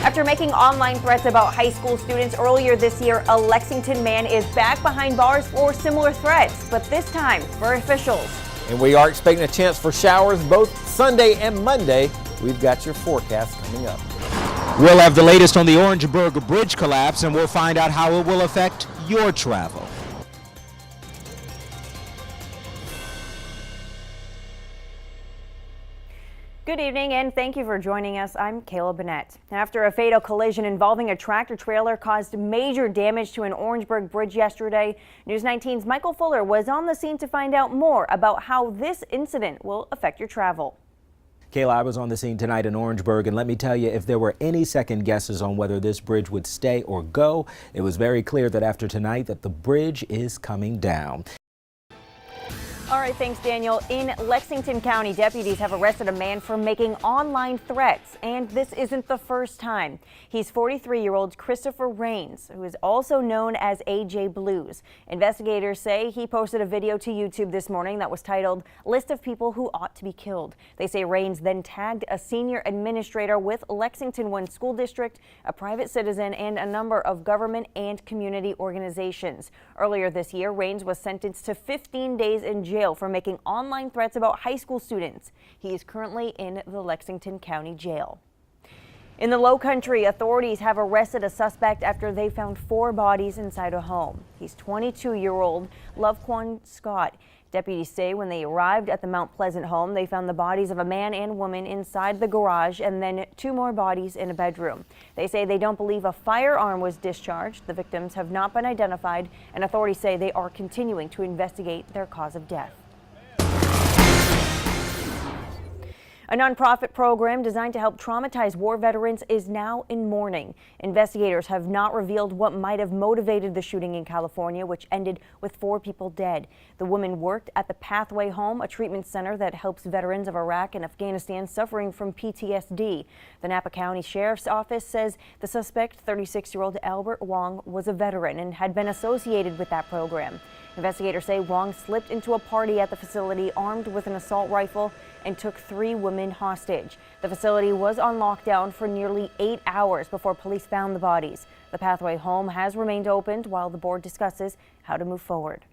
After making online threats about high school students earlier this year, a Lexington man is back behind bars for similar threats, but this time for officials. And we are expecting a chance for showers both Sunday and Monday. We've got your forecast coming up. We'll have the latest on the Orangeburg Bridge collapse, and we'll find out how it will affect your travel. Good evening and thank you for joining us. I'm Kayla Bennett. After a fatal collision involving a tractor trailer caused major damage to an Orangeburg bridge yesterday, News 19's Michael Fuller was on the scene to find out more about how this incident will affect your travel. Kayla, I was on the scene tonight in Orangeburg, and let me tell you, if there were any second guesses on whether this bridge would stay or go, it was very clear that after tonight that the bridge is coming down. All right, thanks, Daniel. In Lexington County, deputies have arrested a man for making online threats, and this isn't the first time. He's 43-year-old Christopher Rains, who is also known as AJ Blues. Investigators say he posted a video to YouTube this morning that was titled "List of People Who Ought to Be Killed." They say Rains then tagged a senior administrator with Lexington One School District, a private citizen, and a number of government and community organizations. Earlier this year, Rains was sentenced to 15 days in jail for making online threats about high school students. He is currently in the Lexington County Jail. In the Lowcountry, authorities have arrested a suspect after they found 4 bodies inside a home. He's 22-year-old Lovequan Scott. Deputies say when they arrived at the Mount Pleasant home, they found the bodies of a man and woman inside the garage and then 2 more bodies in a bedroom. They say they don't believe a firearm was discharged. The victims have not been identified, and authorities say they are continuing to investigate their cause of death. A nonprofit program designed to help traumatized war veterans is now in mourning. Investigators have not revealed what might have motivated the shooting in California, which ended with 4 people dead. The woman worked at the Pathway Home, a treatment center that helps veterans of Iraq and Afghanistan suffering from PTSD. The Napa County Sheriff's Office says the suspect, 36-year-old Albert Wong, was a veteran and had been associated with that program. Investigators say Wong slipped into a party at the facility armed with an assault rifle and took 3 women hostage. The facility was on lockdown for nearly 8 hours before police found the bodies. The Pathway Home has remained opened while the board discusses how to move forward.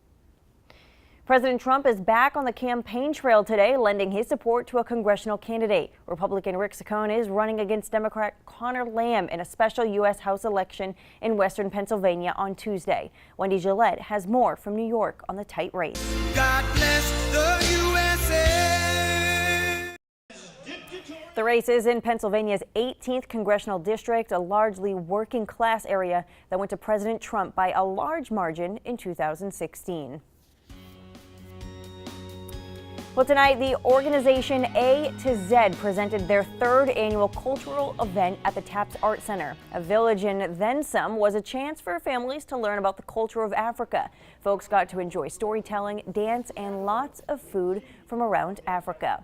President Trump is back on the campaign trail today, lending his support to a congressional candidate. Republican Rick Saccone is running against Democrat Connor Lamb in a special U.S. House election in western Pennsylvania on Tuesday. Wendy Gillette has more from New York on the tight race. God bless the USA. The race is in Pennsylvania's 18th congressional district, a largely working class area that went to President Trump by a large margin in 2016. Well, tonight, the organization A to Z presented their 3rd annual cultural event at the Taps Art Center. A Village and Then Some was a chance for families to learn about the culture of Africa. Folks got to enjoy storytelling, dance, and lots of food from around Africa.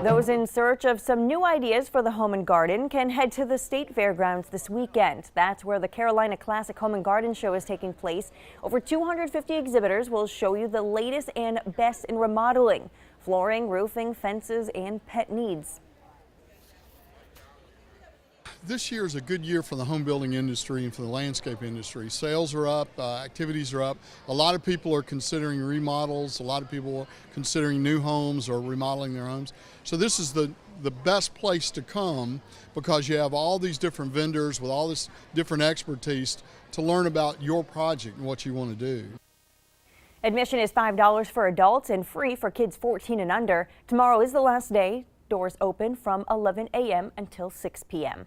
Those in search of some new ideas for the home and garden can head to the State Fairgrounds this weekend. That's where the Carolina Classic Home and Garden Show is taking place. Over 250 exhibitors will show you the latest and best in remodeling, flooring, roofing, fences, and pet needs. This year is a good year for the home building industry and for the landscape industry. Sales are up, activities are up. A lot of people are considering remodels. A lot of people are considering new homes or remodeling their homes. So this is the best place to come because you have all these different vendors with all this different expertise to learn about your project and what you want to do. Admission is $5 for adults and free for kids 14 and under. Tomorrow is the last day. Doors open from 11 a.m. until 6 p.m.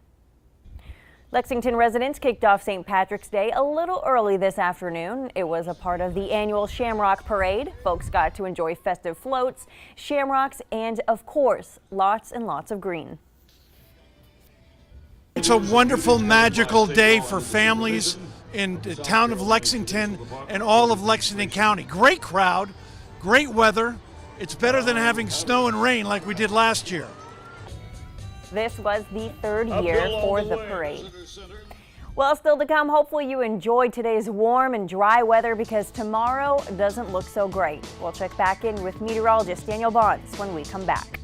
Lexington residents kicked off St. Patrick's Day a little early this afternoon. It was a part of the annual Shamrock Parade. Folks got to enjoy festive floats, shamrocks, and of course, lots and lots of green. It's a wonderful, magical day for families in the town of Lexington and all of Lexington County. Great crowd, great weather. It's better than having snow and rain like we did last year. This was the 3rd year for the parade. Well, still to come, hopefully you enjoyed today's warm and dry weather because tomorrow doesn't look so great. We'll check back in with meteorologist Daniel Bonds when we come back.